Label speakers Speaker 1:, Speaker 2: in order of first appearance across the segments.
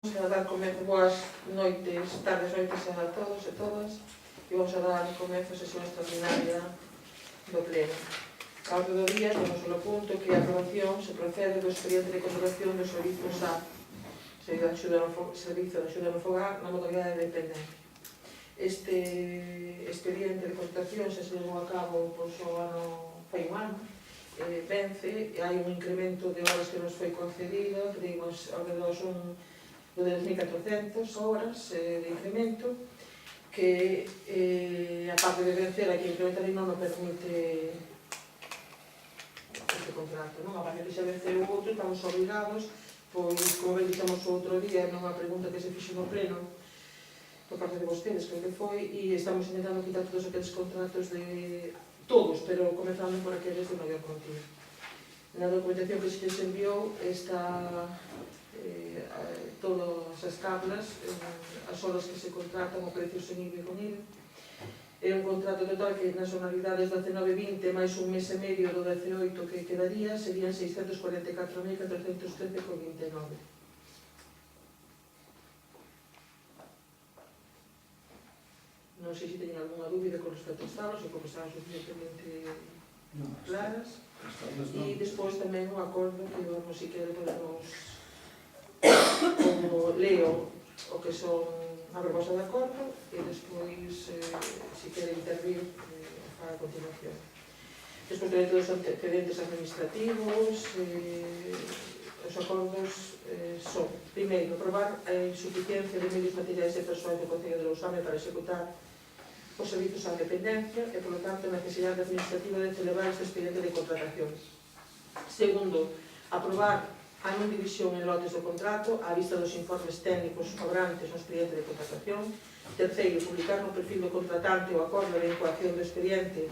Speaker 1: a dar comezo, boas noites, tardes, noites a todos e todas, e vamos a dar comezo a sesión extraordinaria do pleno. A orde do día temos no punto que a aprobación se procede do expediente de contratación do servizo SAP, Servizo de Axuda no Fogar, na modalidade de dependencia. Este expediente de contratación xa se levou a cabo o ano, fai un ano, vence, hai un incremento de horas que nos foi concedido, que digamos, ao redor son de 2.400 horas de incremento, que a parte de vencer hai que incrementar e non nos permite este contrato, non? A parte que xa venceu o outro, estamos obligados, pois, como ben dixemos o outro día, nunha pregunta que se fixo no pleno, por parte de vostedes, creo que foi, e estamos intentando quitar todos aqueles contratos de todos, pero comenzando por aqueles de maior contido. Na documentación que se enviou está todas as tablas, as horas que se contratan, o precio sen IVA e con IVA. É un contrato total que nas anualidades 19-20 máis un mes e medio do 18 que quedaría serían 644.413,29. Non sei se teñen algunha dúbida con respecto ás tablas, ou como estaban suficientemente claras. E despois tamén un acordo que vamos, se quere, podemos como leo o que son a proposta de acordo e despois, se quere intervir, a continuación. Despois tamén todos os antecedentes administrativos, os acordos son, primeiro, aprobar a insuficiencia de medios materiais e persoais do Concello de Lousame para executar os servizos á dependencia e, polo tanto, a necesidade administrativa de celebrar este expediente de contratación. Segundo, aprobar a non división en lotes do contrato á vista dos informes técnicos obrantes no expediente de contratación. Terceiro, publicar no perfil do contratante o acordo de vinculación do expediente,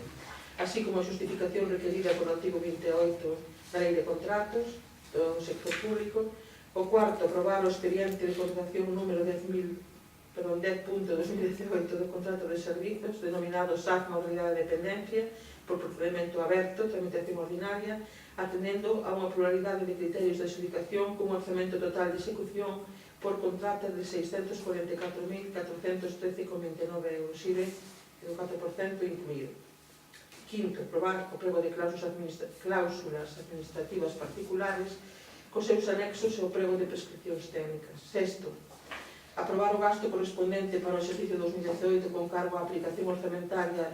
Speaker 1: así como a justificación requerida polo artigo 28 da Lei de Contratos do sector público. O cuarto, aprobar o expediente de contratación número 10.2018 do contrato de servizos, denominado SAP Modalidade de Dependencia, por procedimento aberto, tramitación ordinaria, atendendo a unha pluralidade de criterios de adjudicación cun orzamento total de execución por contratas de 644.413,29 euros, IVA do 4% incluído. Quinto, aprobar o prego de cláusulas administrativas particulares cos seus anexos e o prego de prescripcións técnicas. Sexto, aprobar o gasto correspondente para o exercicio 2018 con cargo á aplicación orzamentaria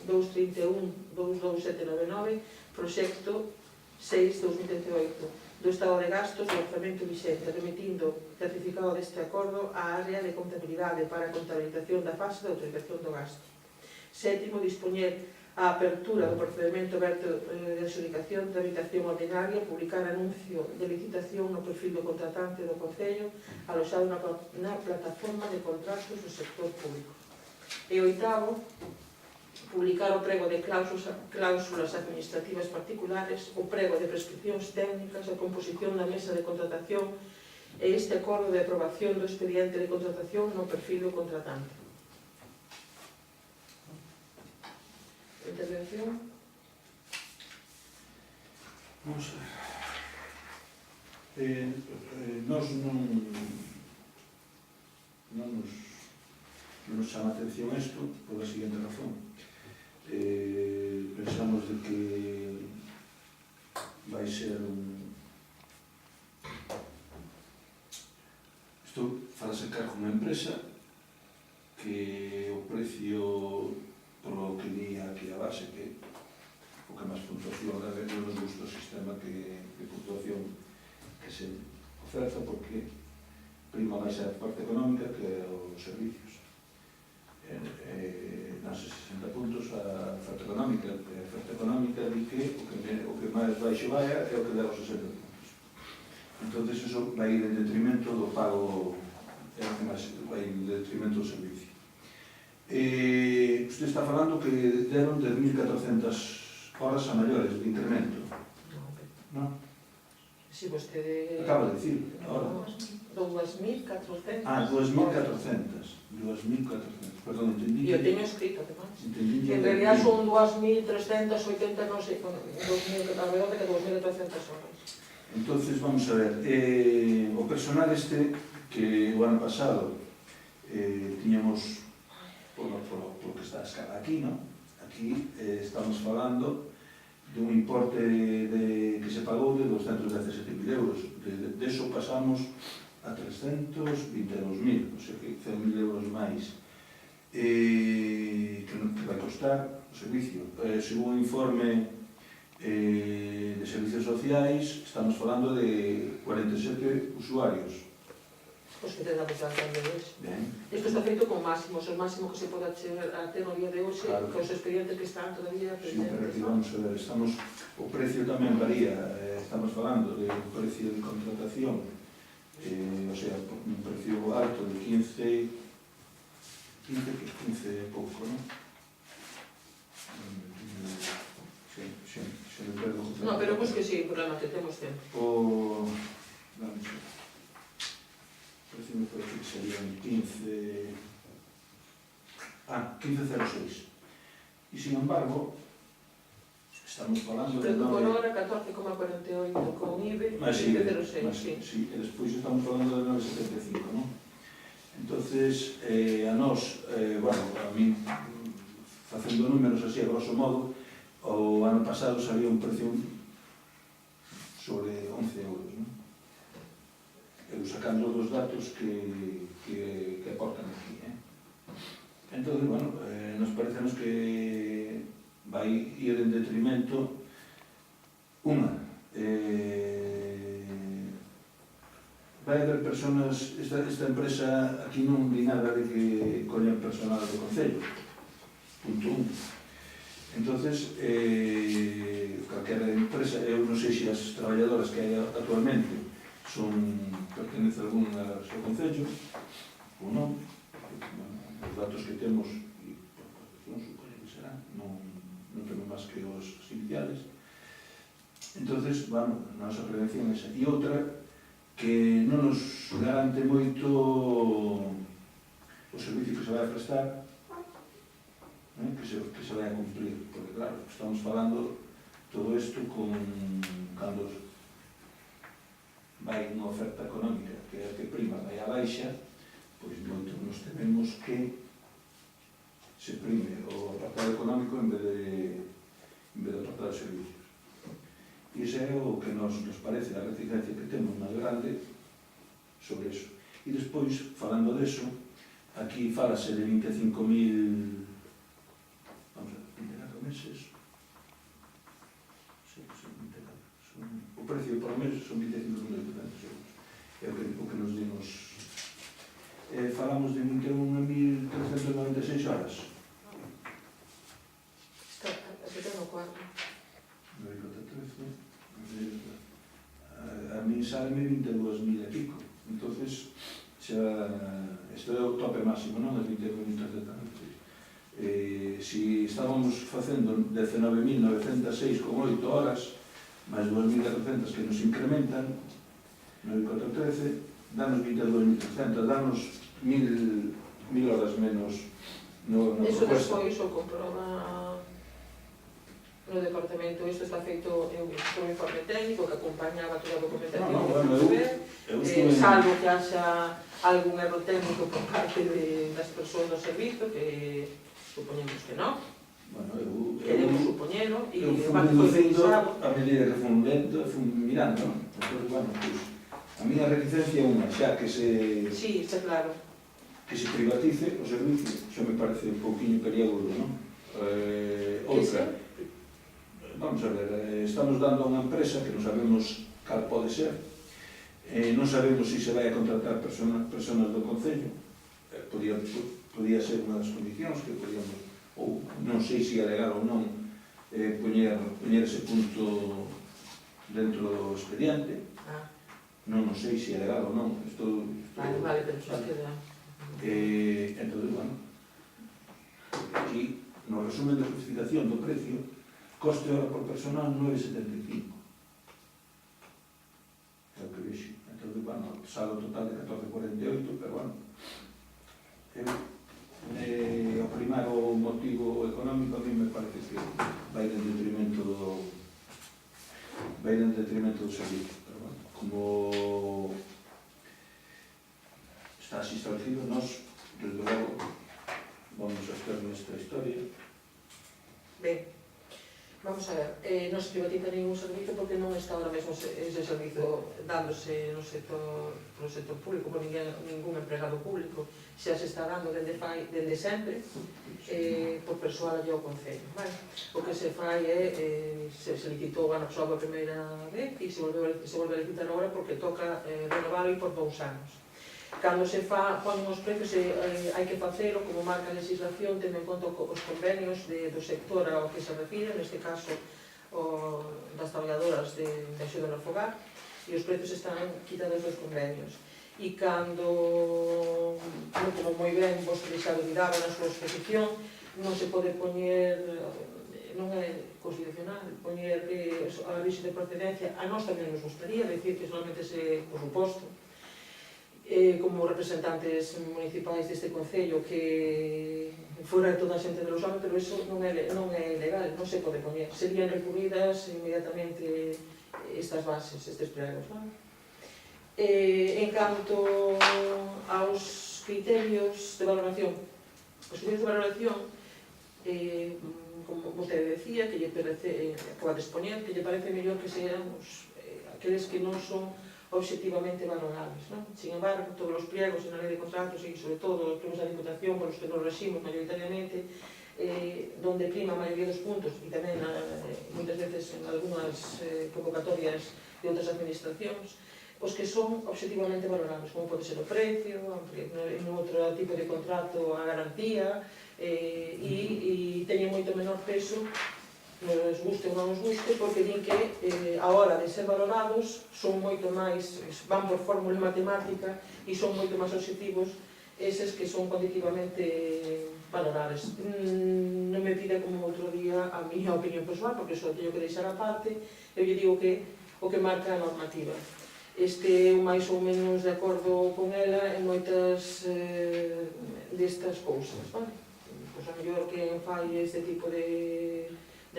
Speaker 1: 231-22799, proxecto 6-2018, do estado de gastos do orzamento vixente, remitindo certificado deste acordo á área de contabilidade para a contabilización da fase de autorización do gasto. Sétimo, dispoñer a apertura do procedimento aberto de adjudicación, tramitación ordinaria, publicar anuncio de licitación no perfil do contratante do Concello, aloxado na plataforma de contratos do sector público. E oitavo, publicar o prego de cláusulas administrativas particulares, o prego de prescripcións técnicas, a composición da mesa de contratación e este acordo de aprobación do expediente de contratación no perfil do contratante. Intervención?
Speaker 2: Vamos a ver. Nos nos chama a atención isto pola seguinte razón. Pensamos de que vai ser isto farase cargo unha empresa que o precio polo que di aquí a base, que o que máis puntuación non nos gusta o sistema de puntuación que se oferta, porque prima vai ser a parte económica que os servicios. Nas 60 puntos a oferta económica di que o que máis baixo vai é o que dá os 60 puntos. Entón, iso vai ir en detrimento do pago, vai ir en detrimento do servicio. Usted está falando que deron 10.400 horas a maiores de incremento. Non?
Speaker 1: Si, vostede...
Speaker 2: Acaba de dicir, ahora.
Speaker 1: 2.400.
Speaker 2: Ah, 2.400. Perdón, entendí.
Speaker 1: E eu teño escrito, además.
Speaker 2: En
Speaker 1: realidad son 2.380, non sei, alrededor de 2.400 horas.
Speaker 2: Entonces, vamos a ver, o personal este que o ano pasado tiñamos, por que está a escala aquí, non? Aquí estamos falando de un importe que se pagou de 217.000 euros. De eso pasamos a 322.000, o sea que 100.000 euros máis que vai costar o servicio. Según un informe de servicios sociais, estamos falando de 47 usuarios.
Speaker 1: Pois que te damos a cambio de eso.
Speaker 2: Ben,
Speaker 1: Isto está feito con máximos, o máximo que se pode chegar a ter no día de hoxe,
Speaker 2: Claro.
Speaker 1: con os expedientes que están todavía
Speaker 2: sí, pero
Speaker 1: presentes,
Speaker 2: aquí
Speaker 1: non?
Speaker 2: vamos a ver, o precio tamén varía, estamos falando de un precio de contratación, o sea, un precio alto de 15 pouco, non? Se me perdo.
Speaker 1: No, pero pois que sí, problema que temos tempo.
Speaker 2: Vamos a ver. O precio me parece que serían 15,06. E, sin embargo, estamos falando de
Speaker 1: Preto por hora, 14,48 con IBE,
Speaker 2: sí,
Speaker 1: 15,06, sí.
Speaker 2: sí, e despois estamos falando de 9,75, non? Entonces, a nós, bueno, a mí, facendo números así a grosso modo, o ano pasado sabía un precio sobre 11 euros, non? Eu sacando dos datos que aportan aquí, Entón, bueno, nos parecemos que vai ir en detrimento vai haber personas, esta empresa aquí non di nada de que collen personal do Concello, punto 1. Entonces, calquera empresa, eu non sei se as traballadoras que hai actualmente pertenece a alguna ao Concello ou non. Os datos que temos, e por supoño que serán, non temos máis que os iniciales. Entonces, bueno, a nosa prevención é esa. E outra, que non nos garante moito o servicio que se vai a prestar, que se vai a cumplir, porque claro, estamos falando todo isto cando vai unha oferta económica que é a que prima, vai a baixa, pois moito nos tememos que se prime o apartado económico en vez de apartado de servicios. E ese é o que nos parece a reticencia que temos máis grande sobre eso. E despois, falando deso, aquí falase de 25.000, vamos a ver, 24 meses, o precio por mes son 25.800 euros. É o que nos dimos. Falamos de 21.396 horas.
Speaker 1: Está no cuarto.
Speaker 2: A mí sale-me 22.000 e pico. Entonces, isto é o tope máximo, non? As 22.396. Si estábamos facendo 19.906,8 horas, máis 2.400 que nos incrementan, 9.413, danos 22.300, danos 1.000 horas menos no
Speaker 1: Eso
Speaker 2: proposta.
Speaker 1: despois o comproba no departamento. Isto está feito por un informe técnico que acompañaba toda a documentación
Speaker 2: No,
Speaker 1: que
Speaker 2: bueno,
Speaker 1: temos que ver, salvo que haxa algún erro técnico por parte das persoas do servizo, que supoñemos que non.
Speaker 2: Bueno,
Speaker 1: Queremos supoñelo, e
Speaker 2: eu
Speaker 1: o
Speaker 2: fui
Speaker 1: parte foi
Speaker 2: reducindo
Speaker 1: revisado.
Speaker 2: a medida que fui lento, fui mirando, non? Entón, bueno, pues, a miña reticencia é unha, xa que
Speaker 1: Sí, está claro.
Speaker 2: se privatice o servicio, xa me parece un pouquiño periagudo, non? Outra, vamos a ver, estamos dando a unha empresa que non sabemos cal pode ser, non sabemos se se vai a contratar personas do Concello, podía ser unha das condicións que podíamos, ou non sei se é legal ou non, poñer ese punto dentro do expediente, non sei se é legal ou non.
Speaker 1: Vale, pero xa queda.
Speaker 2: Entón, bueno, aquí, no resumen de justificación do precio, coste hora por personal 9,75. É o que vexo. Entón, bueno, sale o total de 14,48, pero bueno, ao primar o motivo económico, a mí me parece que vai en detrimento do servicio. Pero bueno, como está así establecido. Nós, desde logo, vamos a estar nesta historia.
Speaker 1: Ben, vamos a ver, non se privatiza ningún servizo porque non está ahora mesmo ese servizo dándose no sector público por ningún empregado público, xa se está dando dende sempre por persoal allí ao Concello, vale? O que se fai é, se licitou o ano pasado a primeira vez e se volve a licitar agora porque toca renovar por 2 anos. Cando se ponen os precios hai que facelo como marca a legislación tendo en conta os convenios do sector ao que se refire, neste caso das traballadoras de axuda no fogar, e os precios están quitados dos convenios. E cando, como moi ben vos xa olvidaba na súa exposición, non se pode poñer, non é constitucional, poñer a aviso de procedencia, a nós tamén nos gustaría, decir que solamente se, por suposto, como representantes municipais deste Concello que fora toda a xente de los anos, pero iso non é legal, non se pode poñer. Serían recurridas inmediatamente estas bases, estes pregos. En canto aos criterios de valoración, os criterios de valoración, como vostede decía, que lle parece, acaba de expoñer, que lle parece mellor que sean aqueles que non son objetivamente valorables. Sin embargo, todos os pliegos na lei de contratos e, sobre todo, os pliegos da Diputación, por os que nos regimos maioritariamente, donde prima a maioría dos puntos, e tamén, moitas veces, en algunhas convocatorias de outras administracións, os que son objetivamente valorables, como pode ser o precio, en outro tipo de contrato a garantía, e teñen moito menor peso, nos guste ou non nos guste, porque din que a hora de ser valorados son moito máis, van por fórmula matemática e son moito máis objetivos eses que son cuantitativamente valorables. Non me pide como outro día a miña opinión persoal, porque só teño que deixar a parte, eu lle digo que o que marca a normativa. Eu máis ou menos de acordo con ela en moitas destas cousas, vale? Pois a mellor que fai este tipo de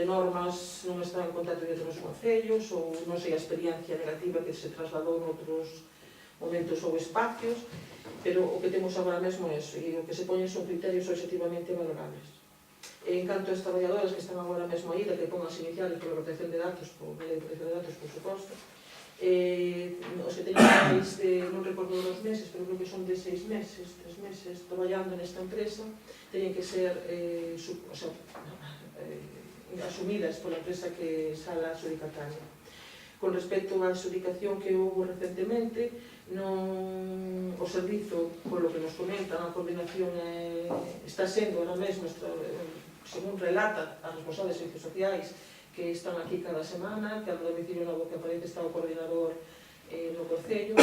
Speaker 1: normas non está en contacto de outros concellos ou non sei a experiencia negativa que se trasladou noutros momentos ou espacios, pero o que temos agora mesmo é iso, e o que se poñen son criterios objetivamente valorables. En canto as traballadoras que están agora mesmo aí, que pongan as iniciales pola protección de datos, por lei de protección de datos, por suposto, os que teñen máis de, non recordo dos meses, pero creo que son de 6 meses, 3 meses, traballando nesta empresa, teñen que ser asumidas pola empresa que sala adxudicataria. Con respecto á adxudicación que houve recentemente, o servizo, polo que nos comentan, a coordinación está sendo ahora mesmo, según relata as responsables de servicios sociais que están aquí cada semana, cada domicilio novo que aparece está o coordinador no Concello,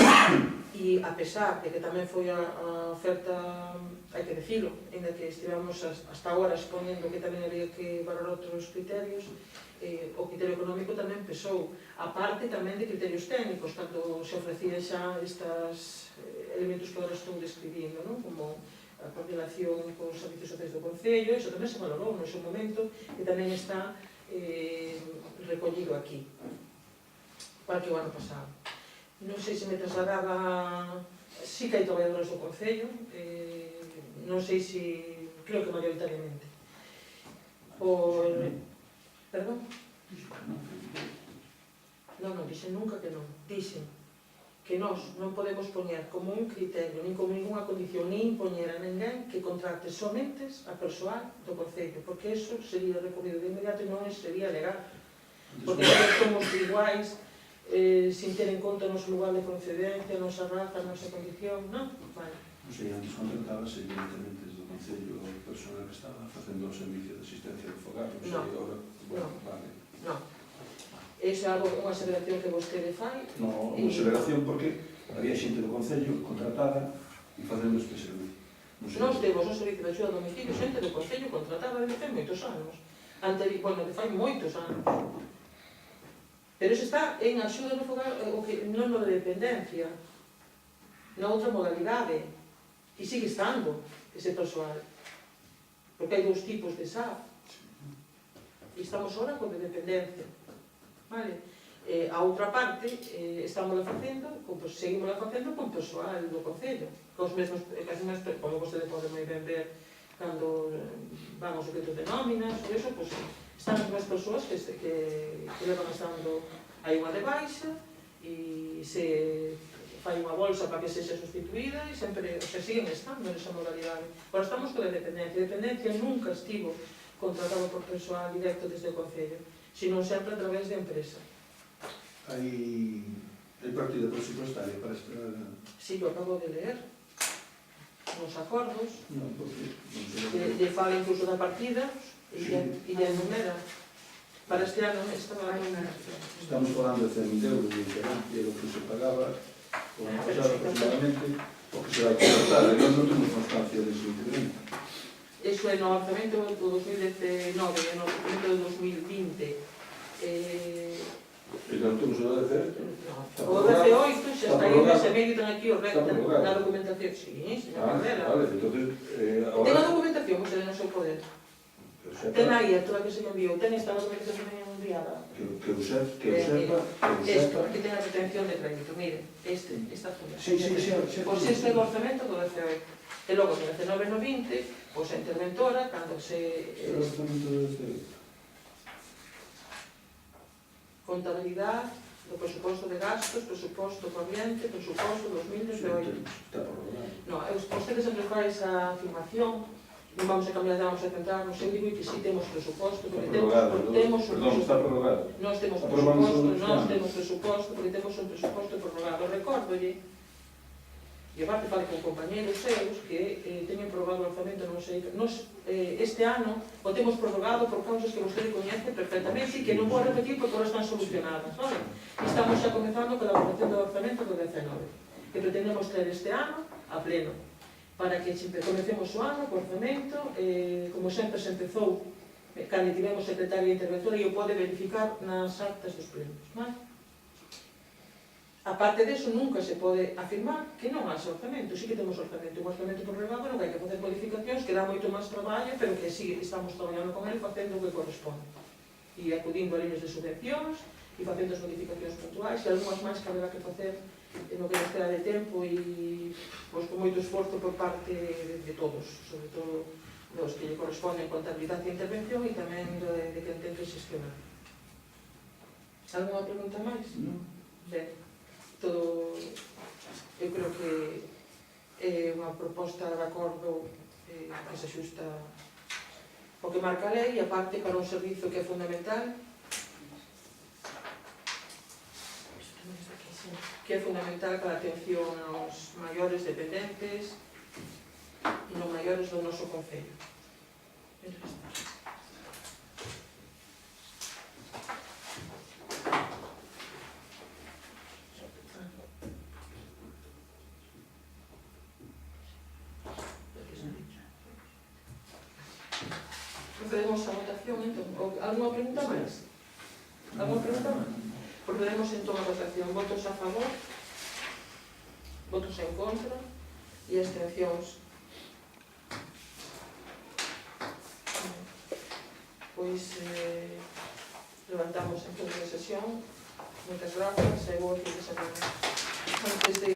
Speaker 1: e a pesar de que tamén foi a oferta, hai que decilo, ainda que estivamos hasta agora exponendo que tamén había que valorar outros criterios, o criterio económico tamén pesou, a parte tamén de criterios técnicos, cando se ofrecían xa estes elementos que agora estou describindo, como a coordinación con os servicios sociais do Concello, iso tamén se valorou no seu momento, e tamén está recollido aquí, para que o ano pasado. Non sei se me trasladaba, sí que hai traballadoras do Concello, non sei se, creo que maioritariamente. Perdón? Non, dixen nunca que non. Dixen que nós non podemos poñer como un criterio, nin como ninguna condición, nin poñer a ninguén que contrate somente a persoal do Concello, porque eso sería recurrido de inmediato e non sería legal. Porque somos iguais, sin ter en conta o noso lugar de procedencia, a nosa raza, a nosa condición, non? Vale.
Speaker 2: Non sei, antes contratabas evidentemente desde o Concello o personal que estaba facendo o servicio de asistencia de fogar, non sei, agora, bueno, vale. Non. Esa é unha aseveración que vostede fai? Non, unha aseveración porque había xente do Concello contratada e facendo este servicio.
Speaker 1: Nós temos un servicio de axuda a domicilio, xente do Concello contratada desde fai moitos anos. Bueno, de fai moitos anos. Pero iso está en axuda no fogar, non no de dependencia, na outra modalidade, e sigue estando ese persoal, porque hai 2 tipos de SAF, e estamos ahora con de dependencia, vale? A outra parte, seguimos facendo con persoal do Concello, cos mesmos, como vostede pode moi ben ver, cando van os decretos de nóminas, ou eso, pois, están as mesmas persoas que levan estando hai unha de baixa, e se fai unha bolsa para que sexa sustituída, e sempre, siguen estando nesa modalidade. Agora estamos con a dependencia. A dependencia nunca estivo contratado por persoal directo desde o Concello, sino sempre a través de empresa.
Speaker 2: Hai partida presupuestaria para esta...
Speaker 1: Si, lo acabo de leer, nos acordos,
Speaker 2: Non, porque non sei.
Speaker 1: lle fala incluso da partida, e lle enumera. Para este ano estaba en
Speaker 2: Estamos falando de 100.000 euros de diferencia do que se pagaba o ano pasado aproximadamente, o que se vai contratar. E nós non temos constancia dese incremento.
Speaker 1: Iso é no orzamento do 2019 e no orzamento do 2020.
Speaker 2: E non temos o 18?
Speaker 1: O 18 xa está aí nese medio, ten aquí o recta na documentación. Sí, señora Cardela.
Speaker 2: Vale, entonces...
Speaker 1: Ten a documentación, vostede no seu poder. Ten aí a toda que se me enviou. Ten esta documentación enviada.
Speaker 2: Que o sepa...
Speaker 1: Isto, aquí ten a retención de crédito. Mire, esta zona.
Speaker 2: Sí.
Speaker 1: Pois este é o orzamento do 18. E logo, no 19 e no 20, pois a interventora, cando se...
Speaker 2: O orzamento do 18.
Speaker 1: Contabilidade do presuposto de gastos, presuposto corriente, presuposto 2018.
Speaker 2: Está prorrogado.
Speaker 1: No, vostede sempre fai esa afirmación, non vamos a cambiar, vamos a centrarnos, eu digo que si temos presuposto, porque temos un
Speaker 2: Perdón, está prorrogado.
Speaker 1: Nós temos presuposto, porque temos un presuposto prorrogado. Recórdolle, e aparte fale con compañeros seus que teñen prorrogado o orzamento, non sei, nos este ano o temos prorrogado por causas que vostede coñece perfectamente e que non vou repetir porque ahora están solucionadas, vale? Estamos xa comenzando con a elaboración do orzamento do 19, que pretendemos ter este ano a pleno, para que comecemos o ano co orzamento, como sempre se empezou, cando tivemos secretaria interventora e o pode verificar nas actas dos plenos, vale? Aparte deso, nunca se pode afirmar que non haxe orzamento. Sí que temos orzamento, un orzamento prorrogado, non hai que facer modificacións, que dá moito máis traballo, pero que sí, estamos traballando con ele facendo o que corresponde. E acudindo a líneas de subvencións, e facendo as modificacións puntuais, e algunhas máis que haberá que facer no que nos queda de tempo, e con moito esforzo por parte de todos, sobre todo dos que lle corresponden contabilidade e intervención, e tamén de quen ten que xestionar. Alguna pregunta máis?
Speaker 2: Non.
Speaker 1: Ben. Todo, eu creo que é unha proposta de acordo que se xusta o que marca a lei, e aparte para un servizo que é fundamental, para a atención aos maiores dependentes e non maiores do noso concello. Procedemos a votación, entón. Alguna pregunta máis? Alguna pregunta máis? Procedemos entón a votación. Votos a favor, votos en contra e abstencións. Pois levantamos entón a sesión. Moitas grazas e boa fin de semana. Antes de